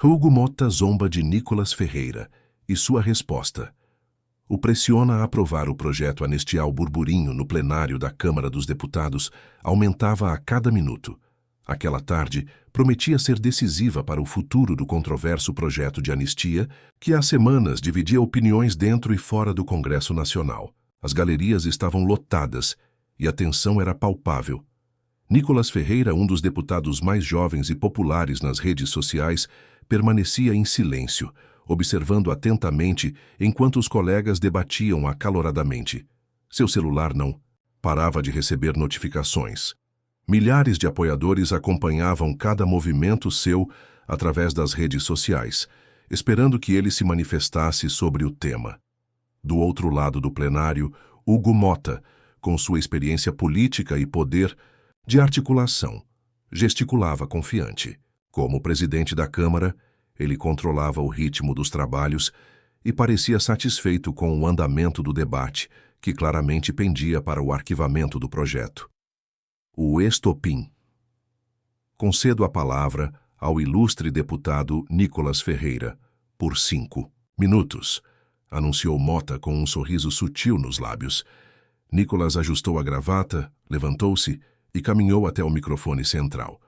Hugo Mota zomba de Nicolas Ferreira e sua resposta. O pressiona a aprovar o projeto anistiar. O burburinho no plenário da Câmara dos Deputados aumentava a cada minuto. Aquela tarde prometia ser decisiva para o futuro do controverso projeto de anistia que há semanas dividia opiniões dentro e fora do Congresso Nacional. As galerias estavam lotadas e a tensão era palpável. Nicolas Ferreira, um dos deputados mais jovens e populares nas redes sociais, permanecia em silêncio, observando atentamente enquanto os colegas debatiam acaloradamente. Seu celular não parava de receber notificações. Milhares de apoiadores acompanhavam cada movimento seu através das redes sociais, esperando que ele se manifestasse sobre o tema. Do outro lado do plenário, Hugo Mota, com sua experiência política e poder de articulação, gesticulava confiante. Como presidente da Câmara, ele controlava o ritmo dos trabalhos e parecia satisfeito com o andamento do debate, que claramente pendia para o arquivamento do projeto. O estopim. Concedo a palavra ao ilustre deputado Nicolas Ferreira, por 5 minutos, anunciou Mota com um sorriso sutil nos lábios. Nicolas ajustou a gravata, levantou-se e caminhou até o microfone central.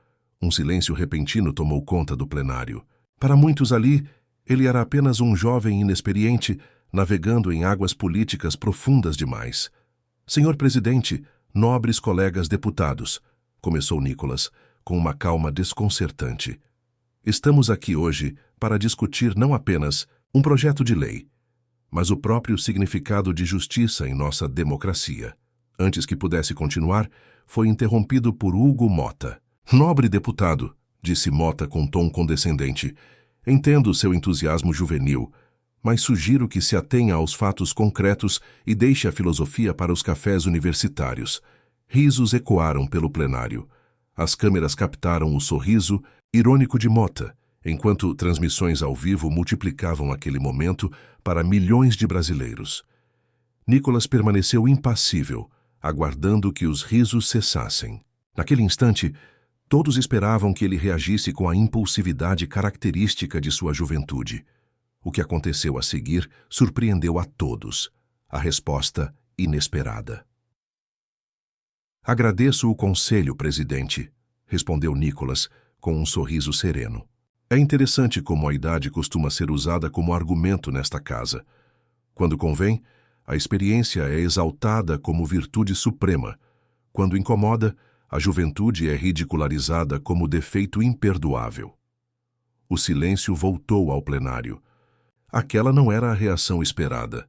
Um silêncio repentino tomou conta do plenário. Para muitos ali, ele era apenas um jovem inexperiente, navegando em águas políticas profundas demais. Senhor presidente, nobres colegas deputados, começou Nicolas, com uma calma desconcertante. Estamos aqui hoje para discutir não apenas um projeto de lei, mas o próprio significado de justiça em nossa democracia. Antes que pudesse continuar, foi interrompido por Hugo Mota. Nobre deputado, disse Mota com tom condescendente, entendo seu entusiasmo juvenil, mas sugiro que se atenha aos fatos concretos e deixe a filosofia para os cafés universitários. Risos ecoaram pelo plenário. As câmeras captaram o sorriso irônico de Mota, enquanto transmissões ao vivo multiplicavam aquele momento para milhões de brasileiros. Nicolas permaneceu impassível, aguardando que os risos cessassem. Naquele instante, todos esperavam que ele reagisse com a impulsividade característica de sua juventude. O que aconteceu a seguir surpreendeu a todos. A resposta inesperada. Agradeço o conselho, presidente, respondeu Nicolas, com um sorriso sereno. É interessante como a idade costuma ser usada como argumento nesta casa. Quando convém, a experiência é exaltada como virtude suprema. Quando incomoda, a juventude é ridicularizada como defeito imperdoável. O silêncio voltou ao plenário. Aquela não era a reação esperada.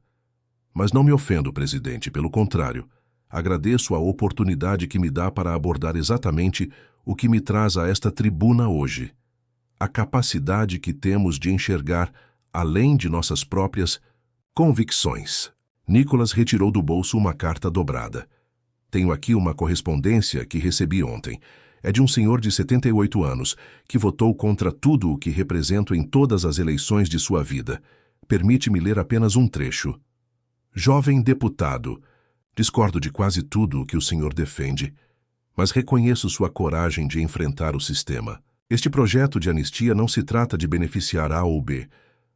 Mas não me ofendo, presidente, pelo contrário. Agradeço a oportunidade que me dá para abordar exatamente o que me traz a esta tribuna hoje. A capacidade que temos de enxergar além de nossas próprias convicções. Nicolas retirou do bolso uma carta dobrada. Tenho aqui uma correspondência que recebi ontem. É de um senhor de 78 anos, que votou contra tudo o que represento em todas as eleições de sua vida. Permite-me ler apenas um trecho. Jovem deputado, discordo de quase tudo o que o senhor defende, mas reconheço sua coragem de enfrentar o sistema. Este projeto de anistia não se trata de beneficiar A ou B,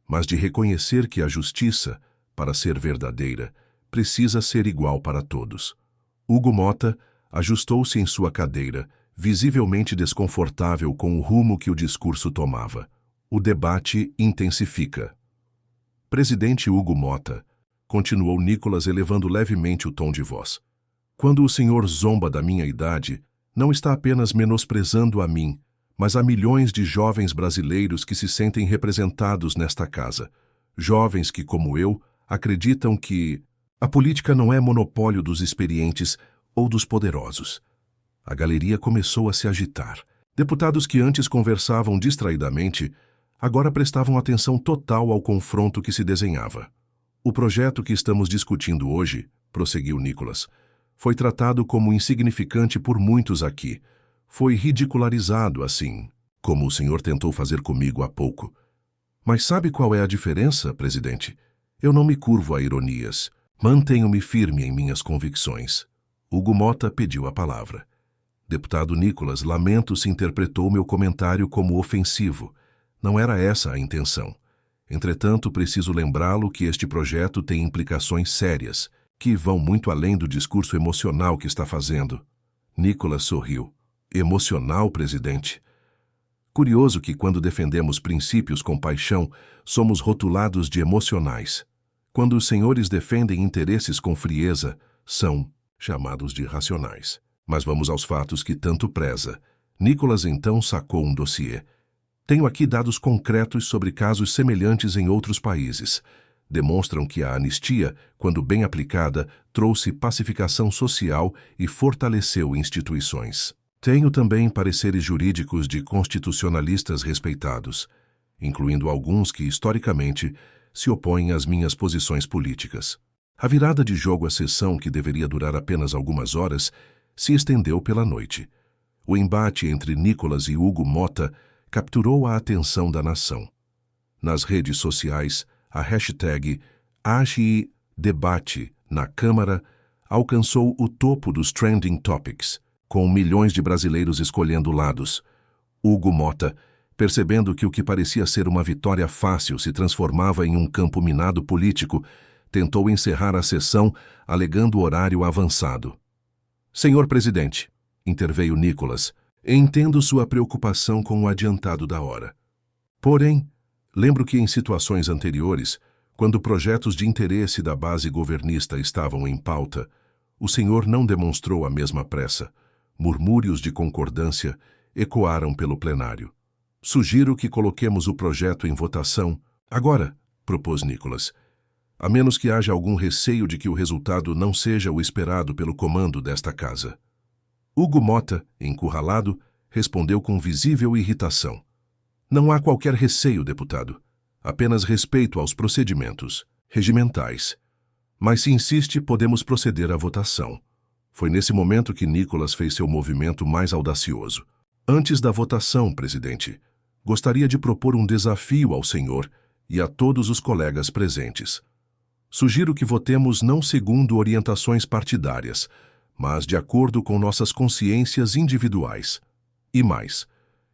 mas de reconhecer que a justiça, para ser verdadeira, precisa ser igual para todos. Hugo Mota ajustou-se em sua cadeira, visivelmente desconfortável com o rumo que o discurso tomava. O debate intensifica. Presidente Hugo Mota, continuou Nicolas elevando levemente o tom de voz. Quando o senhor zomba da minha idade, não está apenas menosprezando a mim, mas a milhões de jovens brasileiros que se sentem representados nesta casa. Jovens que, como eu, acreditam que a política não é monopólio dos experientes ou dos poderosos. A galeria começou a se agitar. Deputados que antes conversavam distraidamente, agora prestavam atenção total ao confronto que se desenhava. O projeto que estamos discutindo hoje, prosseguiu Nicolas, foi tratado como insignificante por muitos aqui. Foi ridicularizado assim, como o senhor tentou fazer comigo há pouco. Mas sabe qual é a diferença, presidente? Eu não me curvo a ironias. Mantenho-me firme em minhas convicções. Hugo Mota pediu a palavra. Deputado Nicolas, lamento se interpretou meu comentário como ofensivo. Não era essa a intenção. Entretanto, preciso lembrá-lo que este projeto tem implicações sérias, que vão muito além do discurso emocional que está fazendo. Nicholas sorriu. Emocional, presidente? Curioso que, quando defendemos princípios com paixão, somos rotulados de emocionais. Quando os senhores defendem interesses com frieza, são chamados de racionais. Mas vamos aos fatos que tanto preza. Nicholas então sacou um dossiê. Tenho aqui dados concretos sobre casos semelhantes em outros países. Demonstram que a anistia, quando bem aplicada, trouxe pacificação social e fortaleceu instituições. Tenho também pareceres jurídicos de constitucionalistas respeitados, incluindo alguns que, historicamente, se opõem às minhas posições políticas. A virada de jogo à sessão, que deveria durar apenas algumas horas, se estendeu pela noite. O embate entre Nicholas e Hugo Motta capturou a atenção da nação. Nas redes sociais, a hashtag #debate na Câmara alcançou o topo dos trending topics, com milhões de brasileiros escolhendo lados. Hugo Motta, percebendo que o que parecia ser uma vitória fácil se transformava em um campo minado político, tentou encerrar a sessão alegando horário avançado. Senhor presidente, interveio Nicholas, entendo sua preocupação com o adiantado da hora. Porém, lembro que em situações anteriores, quando projetos de interesse da base governista estavam em pauta, o senhor não demonstrou a mesma pressa. Murmúrios de concordância ecoaram pelo plenário. Sugiro que coloquemos o projeto em votação agora, propôs Nicholas, a menos que haja algum receio de que o resultado não seja o esperado pelo comando desta casa. Hugo Motta, encurralado, respondeu com visível irritação. Não há qualquer receio, deputado. Apenas respeito aos procedimentos regimentais. Mas se insiste, podemos proceder à votação. Foi nesse momento que Nicholas fez seu movimento mais audacioso. Antes da votação, presidente, gostaria de propor um desafio ao senhor e a todos os colegas presentes. Sugiro que votemos não segundo orientações partidárias, mas de acordo com nossas consciências individuais. E mais,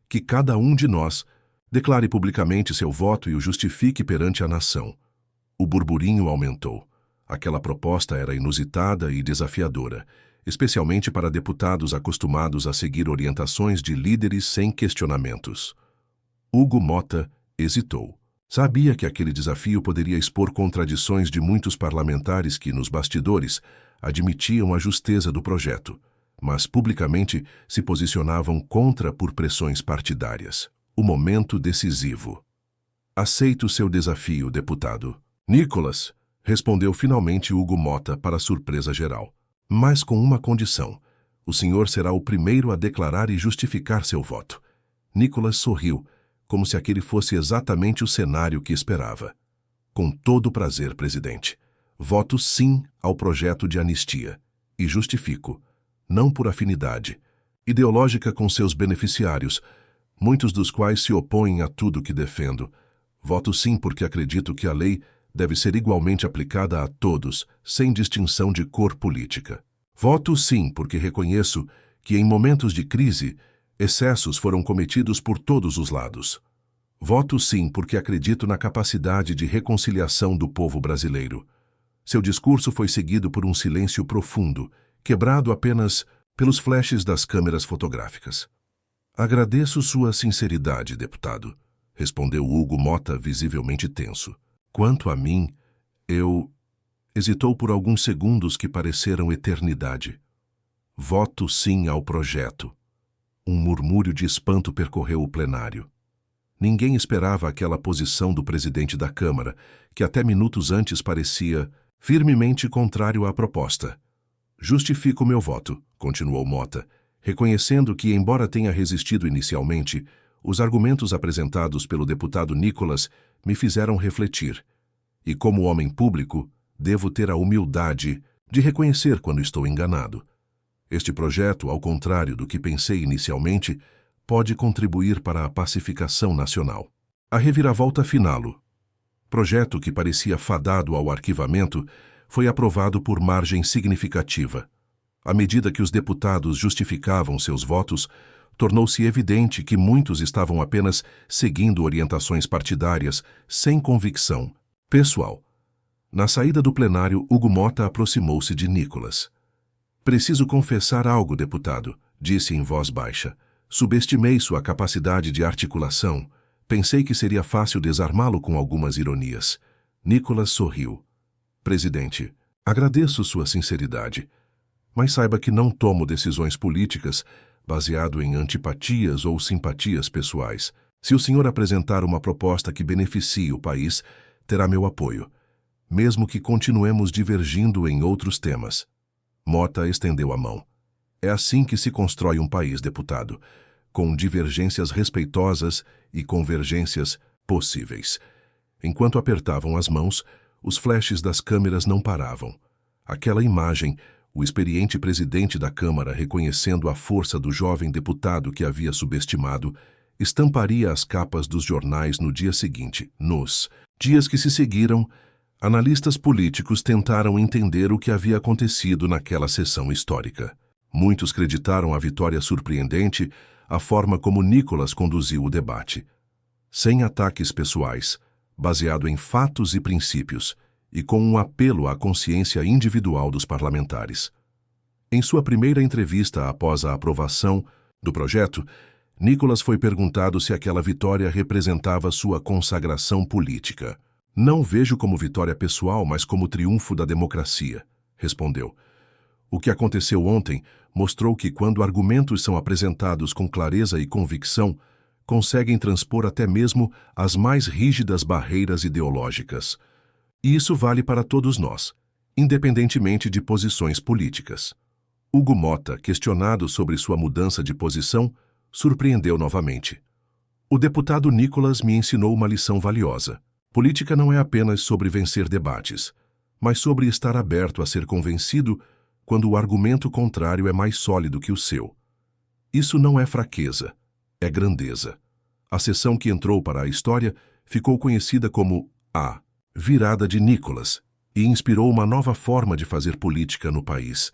que cada um de nós declare publicamente seu voto e o justifique perante a nação. O burburinho aumentou. Aquela proposta era inusitada e desafiadora, especialmente para deputados acostumados a seguir orientações de líderes sem questionamentos. Hugo Motta hesitou. Sabia que aquele desafio poderia expor contradições de muitos parlamentares que, nos bastidores, admitiam a justeza do projeto, mas publicamente se posicionavam contra por pressões partidárias. O momento decisivo. Aceito seu desafio, deputado. Nicholas, respondeu finalmente Hugo Motta para surpresa geral. Mas com uma condição. O senhor será o primeiro a declarar e justificar seu voto. Nicholas sorriu, como se aquele fosse exatamente o cenário que esperava. Com todo o prazer, presidente. Voto sim ao projeto de anistia. E justifico. Não por afinidade ideológica com seus beneficiários, muitos dos quais se opõem a tudo que defendo. Voto sim porque acredito que a lei deve ser igualmente aplicada a todos, sem distinção de cor política. Voto sim porque reconheço que, em momentos de crise, excessos foram cometidos por todos os lados. Voto sim porque acredito na capacidade de reconciliação do povo brasileiro. Seu discurso foi seguido por um silêncio profundo, quebrado apenas pelos flashes das câmeras fotográficas. Agradeço sua sinceridade, deputado, respondeu Hugo Motta, visivelmente tenso. Quanto a mim, eu... Hesitou por alguns segundos que pareceram eternidade. Voto sim ao projeto. Um murmúrio de espanto percorreu o plenário. Ninguém esperava aquela posição do presidente da Câmara, que até minutos antes parecia firmemente contrário à proposta. Justifico meu voto, continuou Motta, reconhecendo que, embora tenha resistido inicialmente, os argumentos apresentados pelo deputado Nicholas me fizeram refletir. E como homem público, devo ter a humildade de reconhecer quando estou enganado. Este projeto, ao contrário do que pensei inicialmente, pode contribuir para a pacificação nacional. A reviravolta final. Projeto que parecia fadado ao arquivamento foi aprovado por margem significativa. À medida que os deputados justificavam seus votos, tornou-se evidente que muitos estavam apenas seguindo orientações partidárias, sem convicção pessoal. Na saída do plenário, Hugo Motta aproximou-se de Nicolas. "Preciso confessar algo, deputado", disse em voz baixa. "Subestimei sua capacidade de articulação. Pensei que seria fácil desarmá-lo com algumas ironias." Nicolas sorriu. "Presidente, agradeço sua sinceridade, mas saiba que não tomo decisões políticas baseado em antipatias ou simpatias pessoais. Se o senhor apresentar uma proposta que beneficie o país, terá meu apoio, mesmo que continuemos divergindo em outros temas." Motta estendeu a mão. "É assim que se constrói um país, deputado, com divergências respeitosas e convergências possíveis." Enquanto apertavam as mãos, os flashes das câmeras não paravam. Aquela imagem, o experiente presidente da Câmara reconhecendo a força do jovem deputado que havia subestimado, estamparia as capas dos jornais no dia seguinte. Nos dias que se seguiram, analistas políticos tentaram entender o que havia acontecido naquela sessão histórica. Muitos creditaram a vitória surpreendente, a forma como Nicolas conduziu o debate. Sem ataques pessoais, baseado em fatos e princípios, e com um apelo à consciência individual dos parlamentares. Em sua primeira entrevista após a aprovação do projeto, Nicolas foi perguntado se aquela vitória representava sua consagração política. "Não vejo como vitória pessoal, mas como triunfo da democracia", respondeu. "O que aconteceu ontem mostrou que, quando argumentos são apresentados com clareza e convicção, conseguem transpor até mesmo as mais rígidas barreiras ideológicas. E isso vale para todos nós, independentemente de posições políticas." Hugo Motta, questionado sobre sua mudança de posição, surpreendeu novamente. "O deputado Nicolas me ensinou uma lição valiosa. Política não é apenas sobre vencer debates, mas sobre estar aberto a ser convencido quando o argumento contrário é mais sólido que o seu. Isso não é fraqueza, é grandeza." A sessão que entrou para a história ficou conhecida como a Virada de Nicolas e inspirou uma nova forma de fazer política no país,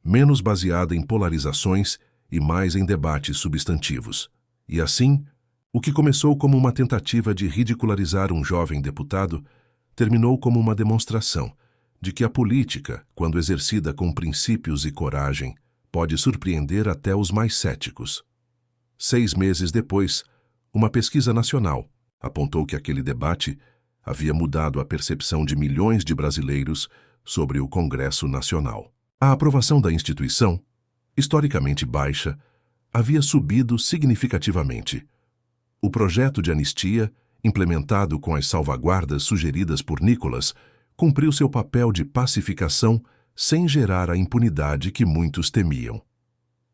menos baseada em polarizações e mais em debates substantivos. E assim, o que começou como uma tentativa de ridicularizar um jovem deputado, terminou como uma demonstração de que a política, quando exercida com princípios e coragem, pode surpreender até os mais céticos. 6 meses depois, uma pesquisa nacional apontou que aquele debate havia mudado a percepção de milhões de brasileiros sobre o Congresso Nacional. A aprovação da instituição, historicamente baixa, havia subido significativamente. O projeto de anistia, implementado com as salvaguardas sugeridas por Nicolas, cumpriu seu papel de pacificação sem gerar a impunidade que muitos temiam.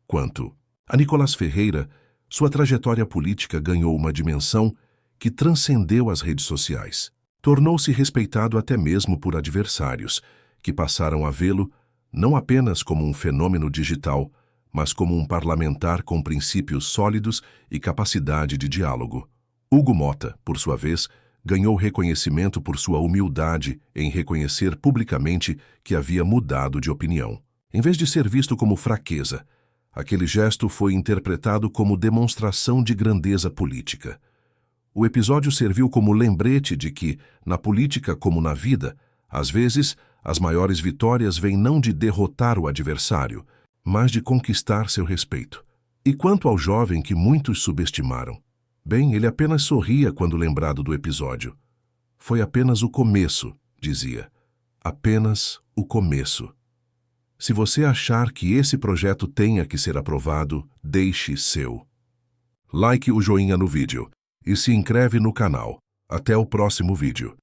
Quanto a Nicolas Ferreira, sua trajetória política ganhou uma dimensão que transcendeu as redes sociais. Tornou-se respeitado até mesmo por adversários, que passaram a vê-lo não apenas como um fenômeno digital, mas como um parlamentar com princípios sólidos e capacidade de diálogo. Hugo Motta, por sua vez, ganhou reconhecimento por sua humildade em reconhecer publicamente que havia mudado de opinião. Em vez de ser visto como fraqueza, aquele gesto foi interpretado como demonstração de grandeza política. O episódio serviu como lembrete de que, na política como na vida, às vezes, as maiores vitórias vêm não de derrotar o adversário, mas de conquistar seu respeito. E quanto ao jovem que muitos subestimaram? Bem, ele apenas sorria quando lembrado do episódio. Foi apenas o começo, dizia. Apenas o começo. Se você achar que esse projeto tenha que ser aprovado, deixe seu. Like o joinha no vídeo e se inscreve no canal. Até o próximo vídeo.